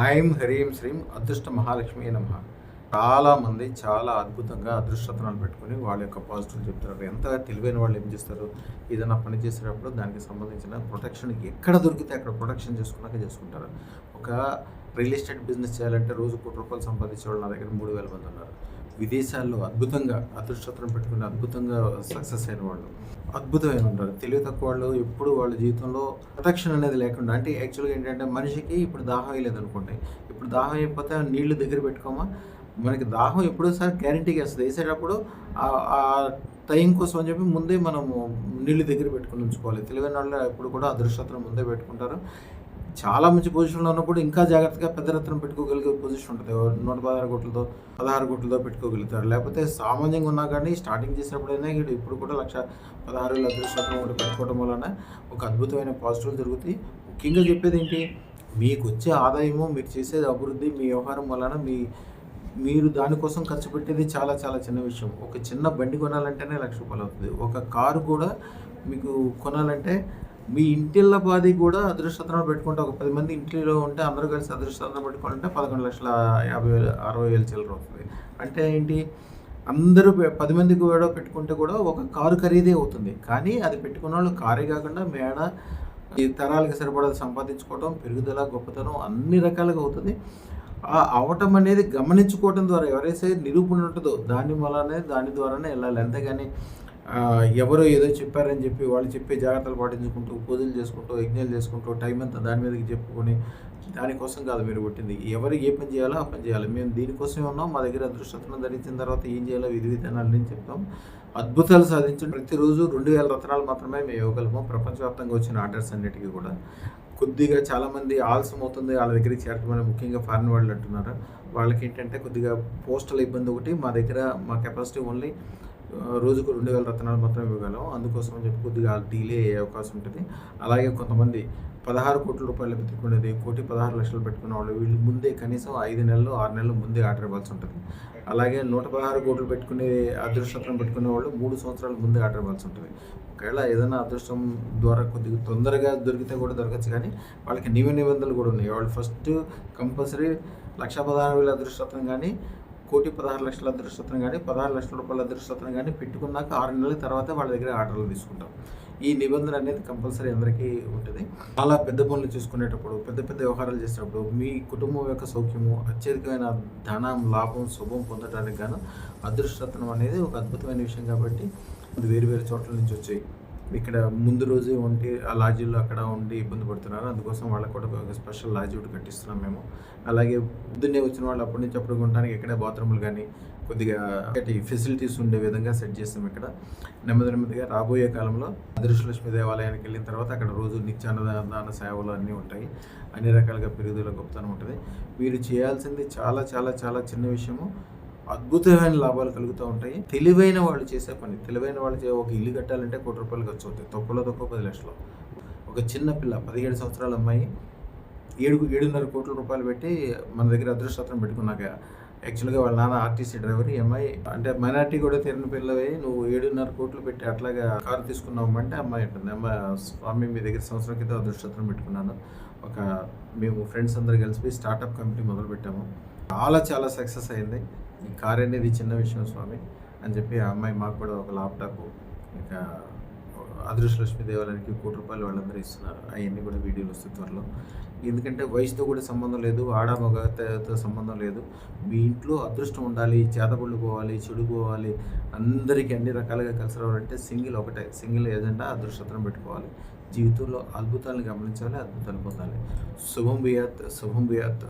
ఐం హ్రీం శ్రీం అదృష్ట మహాలక్ష్మి నమః. చాలామంది చాలా అద్భుతంగా అదృష్టతనాలు పెట్టుకొని వాళ్ళ యొక్క పాజిటివ్ చెప్తారు. ఎంత తెలివైన వాళ్ళు ఏం చేస్తారు, ఏదైనా పని చేసేటప్పుడు దానికి సంబంధించిన ప్రొటెక్షన్ ఎక్కడ దొరికితే అక్కడ ప్రొటెక్షన్ చేసుకున్నాక చేసుకుంటారు. ఒక రియల్ ఎస్టేట్ బిజినెస్ చేయాలంటే రోజు ₹1,00,00,000 సంపాదించే వాళ్ళు నా దగ్గర 3,000 మంది ఉన్నారు. విదేశాల్లో అద్భుతంగా అదృష్టతనం పెట్టుకుని అద్భుతంగా సక్సెస్ అయిన వాళ్ళు అద్భుతమైన ఉంటారు. తెలివి తక్కువ వాళ్ళు ఎప్పుడు వాళ్ళ జీవితంలో ప్రొటెక్షన్ అనేది లేకుండా, అంటే యాక్చువల్గా ఏంటంటే మనిషికి ఇప్పుడు దాహం వేయలేదు అనుకోండి, ఇప్పుడు దాహం అయిపోతే నీళ్లు దగ్గర పెట్టుకోమా, మనకి దాహం ఎప్పుడోసారి గ్యారంటీగా వేస్తుంది. వేసేటప్పుడు ఆ టైం కోసం అని చెప్పి ముందే మనము నీళ్ళు దగ్గర పెట్టుకుని ఉంచుకోవాలి. తెలివైన వాళ్ళు ఎప్పుడు కూడా అదృష్టతను ముందే పెట్టుకుంటారు. చాలా మంచి పొజిషన్లో ఉన్నప్పుడు ఇంకా జాగ్రత్తగా పెద్ద రత్నం పెట్టుకోగలిగే పొజిషన్ ఉంటుంది. 116 కోట్లతో 16 కోట్లతో పెట్టుకోగలుగుతారు. లేకపోతే సామాన్యంగా ఉన్నా కానీ స్టార్టింగ్ చేసినప్పుడైనా ఇప్పుడు కూడా 1,16,000 అదృష్టం ఒకటి పెట్టుకోవడం వలన ఒక అద్భుతమైన పాజిటివ్ జరుగుతాయి. ముఖ్యంగా చెప్పేది ఏంటి, మీకు వచ్చే ఆదాయము, మీరు చేసేది అభివృద్ధి, మీ వ్యవహారం వలన మీరు దానికోసం ఖర్చు పెట్టేది చాలా చాలా చిన్న విషయం. ఒక చిన్న బండి కొనాలంటేనే ₹1,00,000 అవుతుంది. ఒక కారు కూడా మీకు కొనాలంటే మీ ఇంటిళ్ళ బాధి కూడా అదృష్టతనం పెట్టుకుంటే, ఒక 10 మంది ఇంట్లో ఉంటే అందరూ కలిసి అదృష్టతనం పెట్టుకోవాలంటే 11,50,000 60,000 చిల్లర అవుతుంది. అంటే ఏంటి, అందరూ 10 మందికి కూడా పెట్టుకుంటే కూడా ఒక కారు ఖరీదే అవుతుంది. కానీ అది పెట్టుకున్న వాళ్ళు కారే కాకుండా మేడ ఈ తరాలకు సరిపడా సంపాదించుకోవడం, పెరుగుదల, గొప్పతనం అన్ని రకాలుగా అవుతుంది. అవటం అనేది గమనించుకోవడం ద్వారా ఎవరైతే నిరూపణ ఉంటుందో దాని ద్వారానే వెళ్ళాలి. అంతేగాని ఎవరో ఏదో చెప్పారని చెప్పి వాళ్ళు చెప్పే జాగ్రత్తలు పాటించుకుంటూ, పూజలు చేసుకుంటూ, యజ్ఞాలు చేసుకుంటూ, టైం అంతా దాని మీదకి చెప్పుకొని దానికోసం కాదు మీరు పుట్టింది. ఎవరు ఏ పని చేయాలో ఆ పని చేయాలి. మేము దీనికోసమే ఉన్నాం. మా దగ్గర అదృష్టతనం ధరించిన తర్వాత ఏం చేయాలో విధి విధానాలని చెప్తాం. అద్భుతాలు సాధించండి. ప్రతిరోజు 2,000 రత్నాలు మాత్రమే మేము ఇవ్వగలము. ప్రపంచవ్యాప్తంగా వచ్చిన ఆర్డర్స్ అన్నిటికీ కూడా కొద్దిగా చాలామంది ఆలస్యం అవుతుంది వాళ్ళ దగ్గరికి చేరటమని, ముఖ్యంగా ఫారిన్ వాళ్ళు అంటున్నారు. వాళ్ళకి ఏంటంటే కొద్దిగా పోస్టల్ ఇబ్బంది ఒకటి. మా కెపాసిటీ ఓన్లీ రోజుకు 2,000 రత్నాలు మాత్రమే ఇవ్వగలం. అందుకోసం అని చెప్పి కొద్దిగా డిలే అయ్యే అవకాశం ఉంటుంది. అలాగే కొంతమంది 16 కోట్ల రూపాయలు పెట్టుకునేది, 1,16,00,000 పెట్టుకున్న వాళ్ళు వీళ్ళు ముందే కనీసం 5 నెలలు 6 నెలలు ముందే ఆర్డర్ ఇవ్వాల్సి ఉంటుంది. అలాగే 116 కోట్లు పెట్టుకునే అదృష్టం పెట్టుకునే వాళ్ళు 3 సంవత్సరాల ముందే ఆర్డర్ ఇవ్వాల్సి ఉంటుంది. ఒకవేళ ఏదైనా అదృష్టం ద్వారా కొద్దిగా తొందరగా దొరికితే కూడా దొరకచ్చు, కానీ వాళ్ళకి నిబంధనలు కూడా ఉన్నాయి. వాళ్ళు ఫస్ట్ కంపల్సరీ 1,16,000 అదృష్టం కానీ, 1,16,00,000 అదృష్టం కానీ, 16,00,000 రూపాయల అదృష్టం కానీ పెట్టుకున్నాక 6 నెలల తర్వాత వాళ్ళ దగ్గర ఆర్డర్లు తీసుకుంటాం. ఈ నిబంధన అనేది కంపల్సరీ అందరికీ ఉంటుంది. చాలా పెద్ద పనులు చూసుకునేటప్పుడు, పెద్ద పెద్ద వ్యవహారాలు చేసేటప్పుడు మీ కుటుంబం యొక్క సౌఖ్యము, అత్యధికమైన ధనం, లాభం, శుభం పొందడానికి గాను అదృష్టతనం అనేది ఒక అద్భుతమైన విషయం. కాబట్టి వేరు వేరు చోట్ల నుంచి వచ్చాయి. ఇక్కడ ముందు రోజే ఉండి ఆ లాడ్జీల్లో అక్కడ ఉండి ఇబ్బంది పడుతున్నారు. అందుకోసం వాళ్ళకి కూడా ఒక స్పెషల్ లాడ్జీ ఒకటి కట్టిస్తున్నాం మేము. అలాగే పొద్దున్నే వచ్చిన వాళ్ళు అప్పటి నుంచి అప్పుడు ఉండడానికి ఇక్కడే బాత్రూములు కానీ కొద్దిగా ఫెసిలిటీస్ ఉండే విధంగా సెట్ చేస్తాం. ఇక్కడ నెమ్మదిగా రాబోయే కాలంలో అదృష్టలక్ష్మి దేవాలయానికి వెళ్ళిన తర్వాత అక్కడ రోజు నిత్యాన్నదాన సేవలు అన్నీ ఉంటాయి. అన్ని రకాలుగా పెరుగుదల గొప్పతనం ఉంటుంది. మీరు చేయాల్సింది చాలా చాలా చాలా చిన్న విషయము, అద్భుతమైన లాభాలు కలుగుతూ ఉంటాయి. తెలివైన వాళ్ళు చేసే పని, తెలివైన వాళ్ళు ఒక ఇల్లు కట్టాలంటే ₹1,00,00,000 ఖర్చు అవుతాయి. తక్కువలో తక్కువ 10 లక్షలు. ఒక చిన్న పిల్ల 17 సంవత్సరాల అమ్మాయి 7.5 కోట్ల రూపాయలు పెట్టి మన దగ్గర అదృష్టం పెట్టుకున్నాక, యాక్చువల్గా వాళ్ళ నాన్న ఆర్టీసీ డ్రైవర్, ఈ అమ్మాయి అంటే మైనార్టీ కూడా తీరిన పిల్లవే, నువ్వు 7.5 కోట్లు పెట్టి అట్లాగా కారు తీసుకున్నావు అంటే అమ్మాయి అంటుంది, అమ్మాయి స్వామి మీ దగ్గర సంవత్సరం క్రితం అదృష్టం పెట్టుకున్నాను. మేము ఫ్రెండ్స్ అందరు కలిసి స్టార్టప్ కంపెనీ మొదలు పెట్టాము. చాలా చాలా సక్సెస్ అయింది. ఈ కార్ అనేది చిన్న విషయం స్వామి అని చెప్పి ఆ అమ్మాయి మాకు కూడా ఒక ల్యాప్టాప్, ఇంకా అదృష్టలక్ష్మి దేవాలయానికి ₹1,00,00,000 వాళ్ళందరూ ఇస్తున్నారు. అవన్నీ కూడా వీడియోలు వస్తాయి త్వరలో. ఎందుకంటే వయసుతో కూడా సంబంధం లేదు, ఆడ మగతో సంబంధం లేదు. మీ ఇంట్లో అదృష్టం ఉండాలి, చేతబడులు పోవాలి, చెడు పోవాలి, అందరికీ అన్ని రకాలుగా కలిసి రావాలంటే సింగిల్ ఏజెండా అదృష్టం పెట్టుకోవాలి. జీవితంలో అద్భుతాలను గమనించాలి, అద్భుతాలు పొందాలి. శుభం బియాత్.